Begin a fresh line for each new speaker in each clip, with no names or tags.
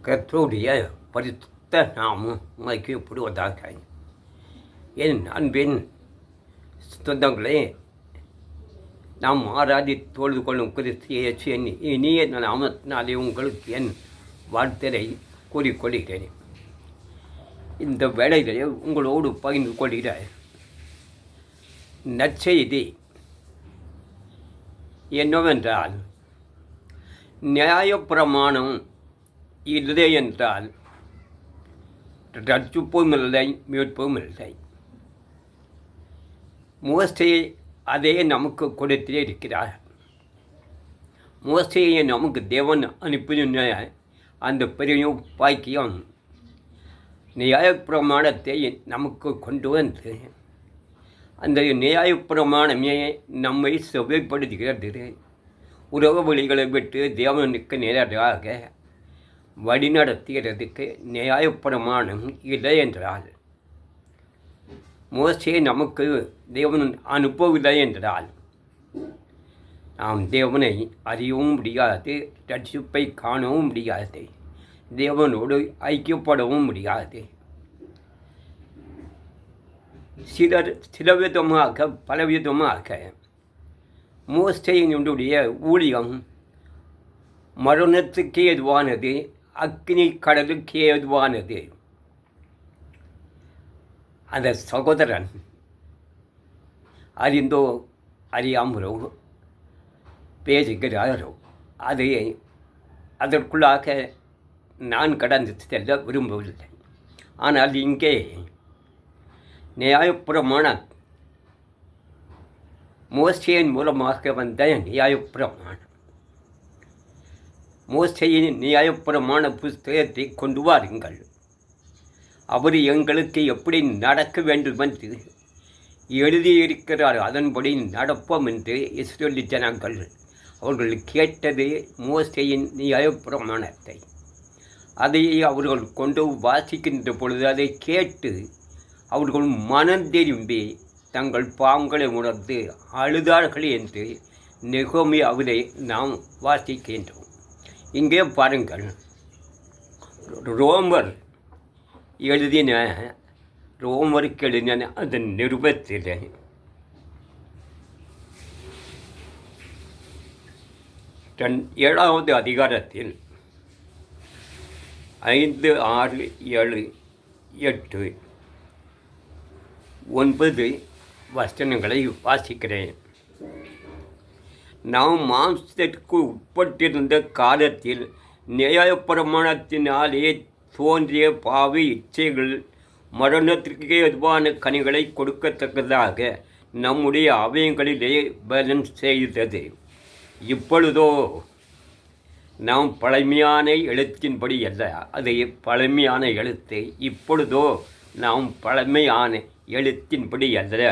கர்த்தருடைய பரிசுத்த நாமம் மகிமைப்படுவதாக. என் அன்பின் சொந்தங்களே, நாம் தொழுது கொள்ளும் கிறிஸ்து இயேசுவின் இனிய நாமத்தினாலே உங்களுக்கு என் வாழ்த்தலை கூறிக்கொள்கிறேன். இந்த வேளையிலே உங்களோடு பகிர்ந்து கொள்கிற நற்செய்தி என்னவென்றால், நியாயப்பிரமாணம் இல்லை என்றால் ரட்சிப்பும் இல்லை, மீட்பும் இல்லை. மோசே அதே நமக்கு கொடுத்தே இருக்கிறார். மோசையை நமக்கு தேவன் அனுப்பின அந்த பெரிய பாக்கியம் நியாயப்பிரமாணத்தை நமக்கு கொண்டு வந்து அந்த நியாயப்பிரமாணமே நம்மை செவ்வாய்ப்படுத்துகிறது. உறவு வழிகளை விட்டு தேவனுக்கு நேரடியாக வழிநடத்துகிறதுக்கு நியாயப்பிரமாணம் இல்லை என்றால், மோசே நமக்கு தேவன் அனுப்பவில்லை என்றால் நாம் தேவனை அறியவும் முடியாது, ரட்சிப்பை காணவும் முடியாது, தேவனோடு ஐக்கியப்படவும் முடியாது. சிலவிதமாக பலவிதமாக மோசேயினுடைய ஊழியம் மரணத்துக்கு ஏதுவானது, அக்னி கடலுக்கு ஏதுவானது. அந்த சகோதரன் அறிந்தோ அறியாமலோ பேசுகிறாரோ அதற்குள்ளாக நான் கடந்து செல்ல விரும்பவில்லை. ஆனால் இங்கே நியாயப்பிரமாண மோசேயின் மூலமாக வந்த நியாயப்பிரமாணம், மோசேயின் நியாயப்பிரமாண புஸ்தகத்தை கொண்டு வாருங்கள், அவர் எங்களுக்கு எப்படி நடக்க வேண்டும் என்று எழுதியிருக்கிறார், அதன்படி நடப்போம் என்று இஸ்ரேல் ஜனங்கள் அவர்கள் கேட்டது மோசேயின் நியாயப்பிரமாணத்தை. அதை அவர்கள் கொண்டு வாசிக்கின்ற பொழுது அதை கேட்டு அவர்கள் மனம் திரும்பி தங்கள் பாவங்களை உணர்ந்து அழுதார்கள் என்று நெகோமி அவரை நாம் வாசிக்கின்றோம். இங்கே பாருங்கள், ரோமருக்கு எழுதின அதன் நிருபத்தில் 7வது அதிகாரத்தில் 5, 6, 7, 8, 9 வசனங்களை வாசிக்கிறேன். நாம் மாம்சத்திற்கு உட்பட்டிருந்த காலத்தில் நியாயப்பிரமாணத்தினாலே தோன்றிய பாவி இச்சைகள் மரணத்திற்கு எதுவான கனிகளை கொடுக்கத்தக்கதாக நம்முடைய அவயங்களிலே பலன் செய்தது. இப்பொழுதோ நாம் பழமையான எழுத்தின்படி அல்ல, அது பழமையான எழுத்து. இப்பொழுதோ நாம் பழமையான எழுத்தின்படி அல்ல,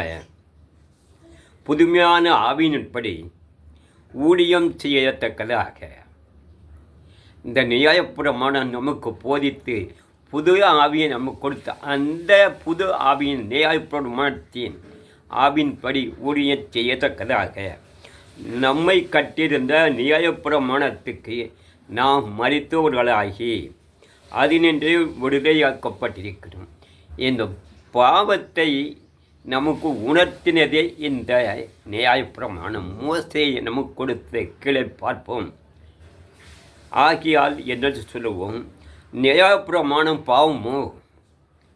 புதுமையான ஆவியின்படி ஊழியம் செய்யத்தக்கதாக இந்த நியாயப்பிரமாணம் நமக்கு போதித்து புது ஆவியை நமக்கு கொடுத்த அந்த புது ஆவியின் நியாயப்பிரமாணத்தின் ஆவியின்படி ஊழியம் செய்யத்தக்கதாக நம்மை கட்டியிருந்த நியாயப்பிரமாணத்துக்கு நாம் மரித்தவர்களாகி அதினின்று விடுதலையாக்கப்பட்டிருக்கிறோம். இந்த பாவத்தை நமக்கு உணர்த்தினதே இந்த நியாயப்பிரமாணம். மோசேயை நமக்கு கொடுத்த கீழே பார்ப்போம். ஆகியால் என்று சொல்லுவோம், நியாயப்பிரமாணம் பாவமோ?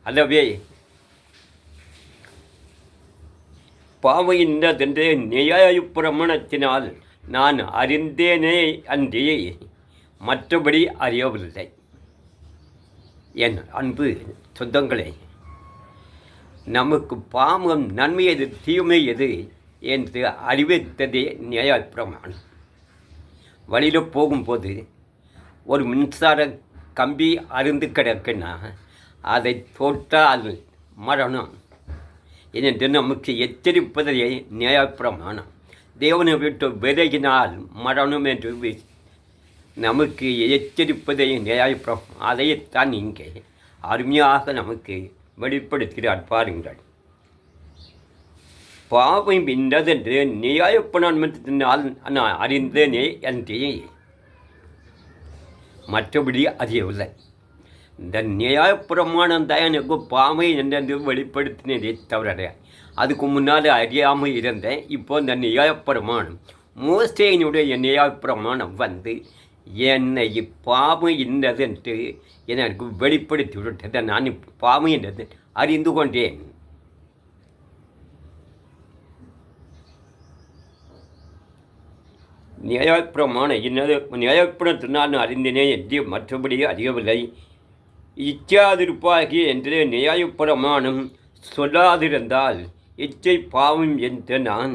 அல்லவே பாவம் இன்னதென்று நியாயப்பிரமாணத்தினால் நான் அறிந்தேனே அன்றி மற்றபடி அறியவில்லை. என் அன்பு சொந்தங்களே, நமக்கு பாவம் நன்மை எது தீமை எது என்று அறிவித்ததே நியாயப்பிரமாணம். வழியில் போகும்போது ஒரு மின்சார கம்பி அருந்து கிடக்குன்னா அதை தொட்டால் மரணம் என்று நமக்கு எச்சரிப்பதே நியாயப்பிரமாணம். தேவனை விட்டு விலகினால் மரணம் என்று நமக்கு எச்சரிப்பதே நியாயப்பிரமாணம். அதைத்தான் இங்கே அருமையாக நமக்கு வெளிப்படுத்துகிறார். பாருங்கள், பாவம் இன்னதென்று நியாயப்பிரமாணத்தினால் நான் அறிந்தேனே அன்றி மற்றபடி அறியவில்லை. இந்த நியாயப்பிரமாணம் தான் எனக்கு பாமை என்னென்று வெளிப்படுத்தினதே தவிர அதுக்கு முன்னால் அறியாமல் இருந்தேன். இப்போ இந்த நியாயப்பிரமாணம் மோசேயினுடைய நியாயப்பிரமாணம் வந்து என்னை பாமை என்னதென்று எனக்கு வெளிப்படுத்தி விட்டதை நான் பாமை என்னது அறிந்து கொண்டேன். நியாயப்பிரமாணம் என்னது நியாயப்பிரமத்தை நான் அறிந்தினே என்று மற்றபடி அறியவில்லை. இச்சாதிருப்பாகி என்று நியாயப்பிரமாணம் சொல்லாதிருந்தால் இச்சை பாவம் என்று நான்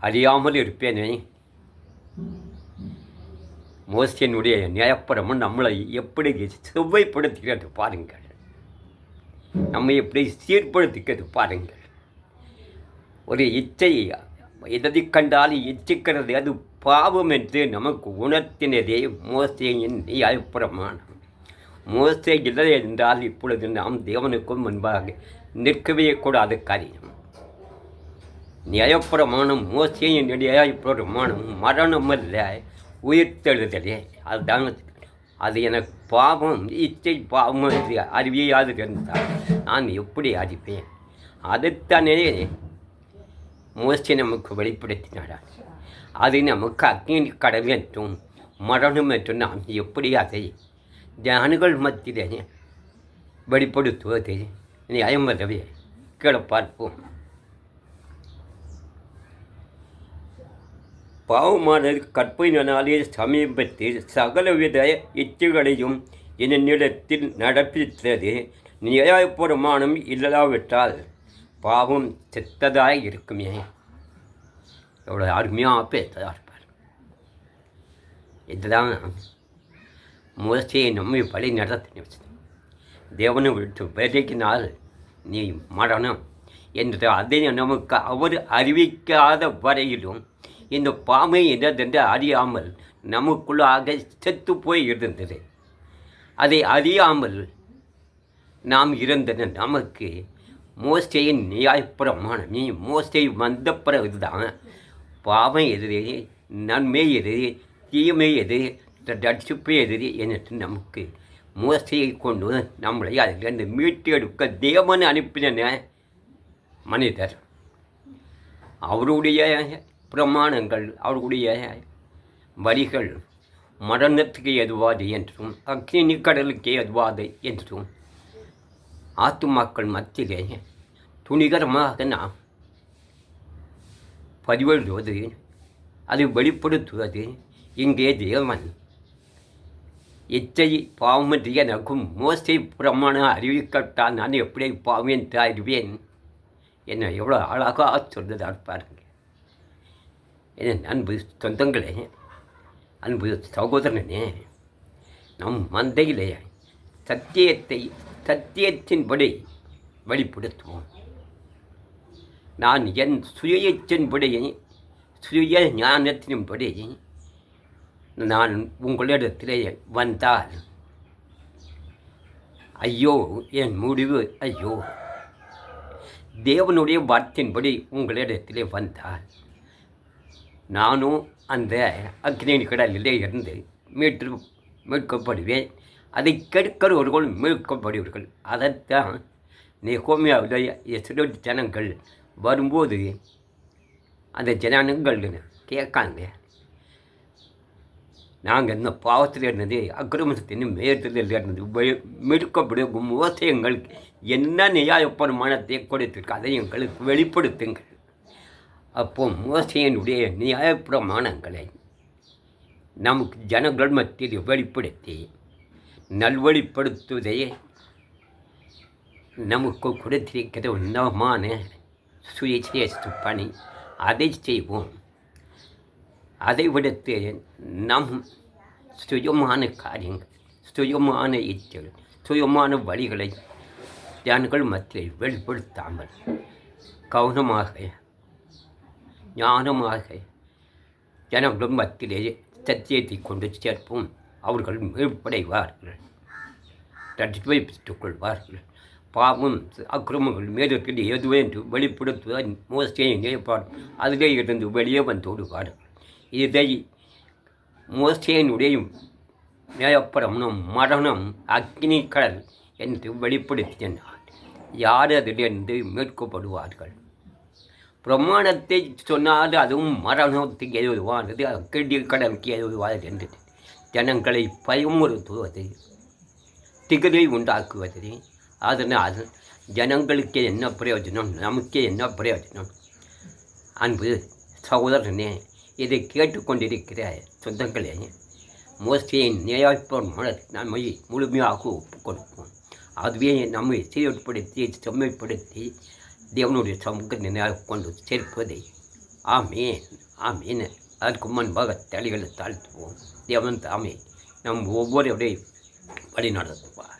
அறியாமல் இருப்பேனே. மோசேயினுடைய நியாயப்பிரமாணம் நம்மளை எப்படி செவ்வாய்ப்படுத்துகிறது பாருங்கள், நம்மை எப்படி சீர்படுத்துகிறது பாருங்கள். ஒரு இச்சை எதை கண்டாலும் இச்சிக்கிறது அது பாவம் என்று நமக்கு உணர்த்தினதே மோசேயின் நியாயப்பிரமாணம். மோசே இல்லை என்றால் இப்பொழுது நாம் தேவனுக்கும் முன்பாக நிற்கவே கூடாத காரியம். நியாயப்பிரமாணம் மோசேயின் நியாயப்பிரமாணம் மரணமல்ல, உயிர்த்தெழுதலே. அதுதான் அது எனக்கு பாவம் இச்சை பாவம் என்று அறிவியாது இருந்தால் நான் எப்படி அறிவேன்? அதைத்தானே மோசே நமக்கு வெளிப்படுத்தினார். அது நமக்கு அக்னி கடல் என்றும் மரணம் என்றும் நாம் எப்படி அதை ஜனங்கள் மத்தியிலே வெளிப்படுத்துவது நியாயமல்லவே? கீழே பார்ப்போம். பாவமானது கற்பையினாலே சமீபத்தில் சகலவித இச்சைகளையும் என்னிடத்தில் நடப்பித்தது. நியாயப்பிரமாணம் இல்லாவிட்டால் பாவம் செத்ததாக இருக்குமே. எவ்வளோ அருமையாக பேசதாக இருப்பார். இதுதான் மோசேயை நம்மை வழி நடத்தி தேவனை விட்டு விலகினால் நீ மரணம் என்று அதை நமக்கு அவர் அறிவிக்காத வரையிலும் இந்த பாமை என்னதென்று அறியாமல் நமக்குள்ளாக செத்து போய் இருந்தது. அதை அறியாமல் நாம் இருந்தது. நமக்கு மோசேயின் நியாயப்பிரமாணம் நீ மோசே வந்த பிறகுதான் பாவம் எதிரே, நன்மை எதிரே, தீமை எதிரே, ரட்சிப்பு எதிரே என்று நமக்கு மோசையை கொண்டு நம்மளை அதிலிருந்து மீட்டு எடுக்க தேவன் அனுப்பின மனிதர். அவருடைய பிரமாணங்கள், அவருடைய வழிகள் மரணத்துக்கு எதுவாது என்றும் அக்னி கடலுக்கு எதுவாது என்றும் ஆத்துமாக்கள் மத்தியிலே துணிகரமாக நாம் பதிவெழுதுவது, அதை வெளிப்படுத்துவது. இங்கே தேவன் இச்சை பாவமன்றி எனக்கும் மோசை பிரமாணம் அறிவிக்கப்பட்டால் நான் எப்படி பாவம் என்று அறிவேன் என்ன எவ்வளோ அழகாக சொல்றதா பாருங்க. என் அன்பு சொந்தங்களே, அன்பு சகோதரனே, நம் மந்தையிலே சத்தியத்தின்படி வெளிப்படுத்துவோம். நான் என் சுய ஞானத்தின்படி நான் உங்களிடத்திலே வந்தால் ஐயோ என் முடிவு ஐயோ. தேவனுடைய வார்த்தையின்படி உங்களிடத்திலே வந்தால் நானும் அந்த அக்னி கடலிலே இருந்து மீட்கப்படுவேன். அதை கெடுக்கிறவர்கள் மீட்கப்படுவீர்கள். அதைத்தான் நெகோமியாவுடைய இஸ்ரவேல் ஜனங்கள் வரும்போது அந்த ஜனங்கள் கேட்காங்க, நாங்கள் இந்த பாவத்தில் இருந்தது, அக்கிரமத்தின் மேயத்தில் இருந்தது மீட்கப்படும் மோசே எங்களுக்கு என்ன நியாயப்பிரமாணத்தை கொடுத்திருக்கு அதை எங்களுக்கு வெளிப்படுத்துங்கள். அப்போ மோசையினுடைய நியாயப்பிரமாணங்களை நமக்கு ஜனங்கள் மத்தியில் வெளிப்படுத்தி நல்வழிப்படுத்துவதையே நமக்கு கொடுத்திருக்கிற உன்னதமான சுயசேஷ பணி. அதை செய்வோம். அதை விடுத்து நம் சுயமான காரியங்கள், சுயமான இச்சைகள், சுயமான வழிகளை ஜனங்கள் மத்தியில் வெளிப்படுத்தாமல் கவனமாக ஞானமாக ஜனங்கள் மத்தியிலே சத்தியத்தை கொண்டு சேர்ப்போம். அவர்கள் மேற்படைவார்கள், ரட்சிப்பை பெற்றுக் கொள்வார்கள். பாவம் அக்கிரமங்கள் மேலிருக்கிறது எதுவே என்று வெளிப்படுத்துவதால் மோசையை நினைப்பார். அதிலே இருந்து வெளியே வந்து விடுவார்கள். இதை மோசையினுடைய நியாயப்பிரமாணம் மரணம் அக்னி கடல் என்று வெளிப்படுத்தினார். யார் அதிலிருந்து மீட்கப்படுவார்கள்? பிரமாணத்தை சொன்னால் அதுவும் மரணத்துக்கு எழுதுவானது, அக்னி கடலுக்கு எழுதுவார் என்று ஜனங்களை பயமுறுத்துவது, திகிலை உண்டாக்குவது. அதனால் ஜனங்களுக்கு என்ன பிரயோஜனம், நமக்கு என்ன பிரயோஜனம்? அன்பு சகோதரனே, இதை கேட்டுக்கொண்டிருக்கிற சொந்தங்களே, மோசேயின் நியாயப்பிரமாணத்தை நம்மை முழுமையாக ஒப்புக் கொடுப்போம். அதுவே நம்மை சீர்படுத்தி செம்மைப்படுத்தி தேவனுடைய சமூகத்தினை கொண்டு சேர்ப்பதை. ஆமேன் ஆமேன். அதற்கு முன்பாக தலைகளை தாழ்த்துவோம். தேவன் தாமே நம் ஒவ்வொருவரையும் வழி நடத்துவார்.